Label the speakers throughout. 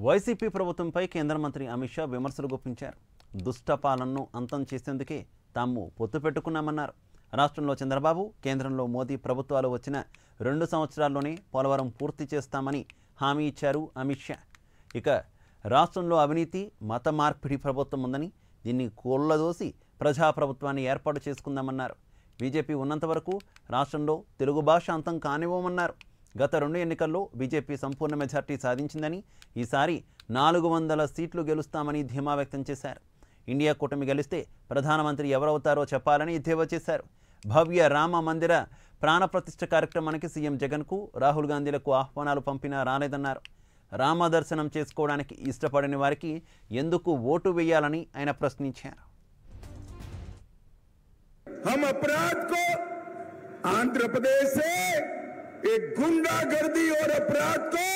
Speaker 1: YCP ప్రభుత్వంపై కేంద్ర మంత్రి అమిత్ షా విమర్శలు గుప్పించారు. దుష్ట పాలనను అంతం చేసేందుకే తాము పొత్తు పెట్టుకున్నామన్నారు. రాష్ట్రంలో చంద్రబాబు, కేంద్రంలో మోదీ ప్రభుత్వాలు వచ్చిన 2 సంవత్సరాల్లోనే పోలవరం పూర్తి చేస్తామని హామీ ఇచ్చారు అమిత్ షా. ఇక రాష్ట్రంలో అవినీతి, మత మార్పిడి ప్రభుత్వం ఉందని, దీన్ని కూలదోసి ప్రజాప్రభుత్వాన్ని ఏర్పాటు చేసుకుందామన్నారు. బీజేపీ ఉన్నంత వరకు రాష్ట్రంలో తెలుగు భాష అంతం కానివ్వమన్నారు. గత 2 ఎన్నికల్లో బీజేపీ సంపూర్ణ మెజార్టీ సాధించిందని, ఈసారి 400 సీట్లు గెలుస్తామని ధీమా వ్యక్తం చేశారు. ఇండియా కూటమి గెలిస్తే ప్రధానమంత్రి ఎవరవుతారో చెప్పాలని ఎద్దేవా చేశారు. భవ్య రామ మందిర ప్రాణప్రతిష్ఠ కార్యక్రమానికి సీఎం జగన్కు, రాహుల్ గాంధీలకు ఆహ్వానాలు పంపినా రాలేదన్నారు. రామ దర్శనం చేసుకోవడానికి ఇష్టపడని వారికి ఎందుకు ఓటు వేయాలని ఆయన ప్రశ్నించారు.
Speaker 2: हम अपराध को आंध्र प्रदेश से एक गुंडागर्दी और अपराध को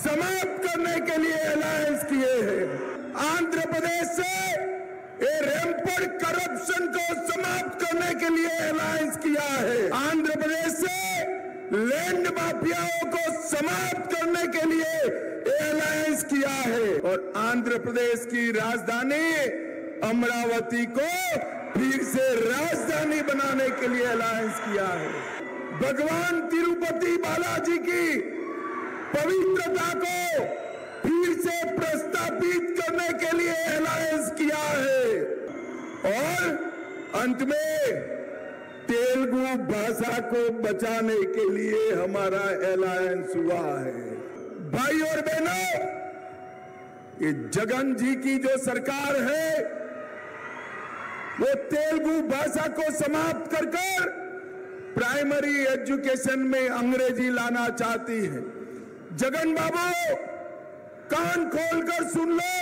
Speaker 2: समाप्त करने के लिए अलायंस किए हैं। आंध्र प्रदेश से ये रैंपेंट करप्शन को समाप्त करने के लिए अलायंस किया है। आंध्र प्रदेश से लैंड माफियाओं को समाप्त करने के लिए अलायंस किया है और आंध्र प्रदेश की राजधानी अमरावती को फिर से राजधानी बनाने के लिए अलायंस किया है। भगवान तिरुपति बालाजी की पवित्रता को फिर से प्रस्तावित करने के लिए अलायंस किया है और अंत में तेलुगु भाषा को बचाने के लिए हमारा अलायंस हुआ है। भाई और बहनों, ये जगन जी की जो सरकार है वो तेलुगु भाषा को समाप्त कर प्राइमरी एजुकेशन में अंग्रेजी लाना चाहती है। जगन बाबू, कान खोलकर सुन लो,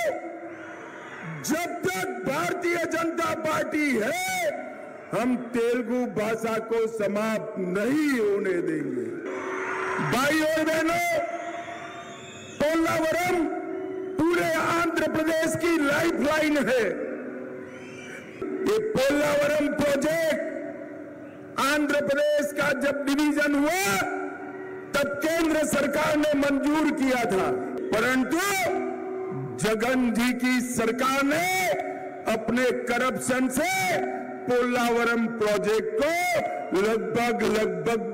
Speaker 2: जब तक भारतीय जनता पार्टी है हम तेलुगु भाषा को समाप्त नहीं होने देंगे। भाई और बहनों, पोलावरम पूरे आंध्र प्रदेश की लाइफलाइन है। ये पोलावरम प्रोजेक्ट आंध्र प्रदेश का जब डिवीजन हुआ तब केंद्र सरकार ने मंजूर किया था, परंतु जगन जी की सरकार ने अपने करप्शन से पोलावरम प्रोजेक्ट को लगभग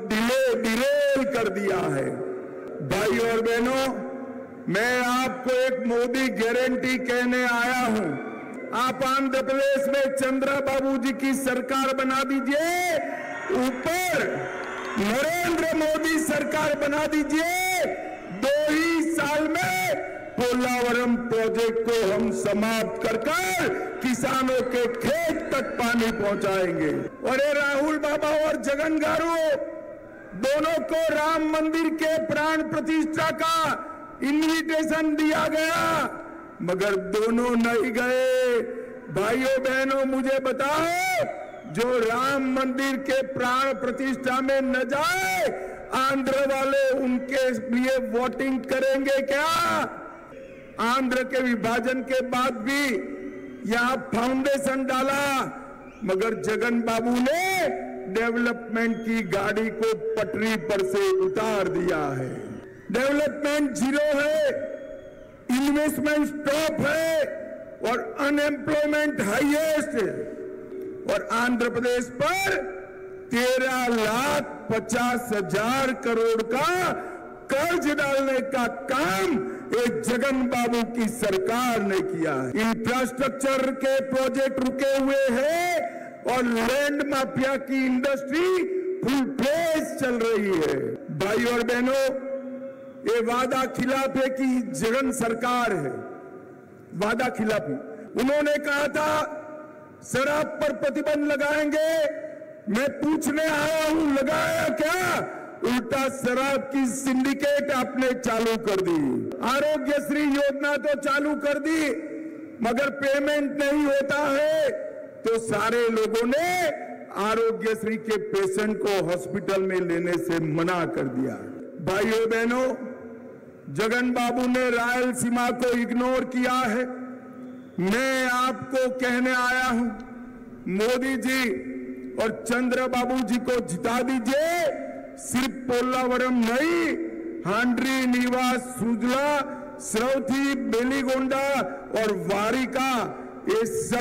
Speaker 2: डिले कर दिया है। भाई और बहनों, मैं आपको एक मोदी गारंटी कहने आया हूं। आप आंध्र प्रदेश में चंद्रबाबू जी की सरकार बना दीजिए, ऊपर नरेंद्र मोदी सरकार बना दीजिए। 2 ही साल में पोलावरम प्रोजेक्ट को हम समाप्त कर किसानों के खेत तक पानी पहुंचाएंगे। और ये राहुल बाबा और जगन गारू दोनों को राम मंदिर के प्राण प्रतिष्ठा का इन्विटेशन दिया गया, मगर दोनों नहीं गए। भाइयों बहनों, मुझे बताओ, जो राम मंदिर के प्राण प्रतिष्ठा में न जाए, आंध्र वाले उनके लिए वोटिंग करेंगे क्या? आंध्र के विभाजन के बाद भी यहां फाउंडेशन डाला, मगर जगन बाबू ने डेवलपमेंट की गाड़ी को पटरी पर से उतार दिया है। डेवलपमेंट जीरो है, इन्वेस्टमेंट स्टॉप है और अनएम्प्लॉयमेंट हाईएस्ट है। और आंध्र प्रदेश पर 13,50,000 करोड़ का कर्ज डालने का काम एक जगन बाबू की सरकार ने किया है। इंफ्रास्ट्रक्चर के प्रोजेक्ट रुके हुए हैं और लैंड माफिया की इंडस्ट्री फुल फ्लेज चल रही है। भाई और बहनों, ये वादा खिलाफे की जगन सरकार है, वादा खिलाफी। उन्होंने कहा था शराब पर प्रतिबंध लगाएंगे, मैं पूछने आया हूं लगाया क्या? उल्टा शराब की सिंडिकेट आपने चालू कर दी। आरोग्यश्री योजना तो चालू कर दी, मगर पेमेंट नहीं होता है तो सारे लोगों ने आरोग्यश्री के पेशेंट को हॉस्पिटल में लेने से मना कर दिया। भाइयों बहनों, जगन बाबू ने रायलसीमा को इग्नोर किया है। मैं आपको कहने आया हूं, मोदी जी और चंद्रबाबू जी को जिता दीजिए। सिर्फ पोलावरम नहीं, हांड्री, नीवास, सुजला स्रवथी, बेलीगोंडा और वारिका, ये सब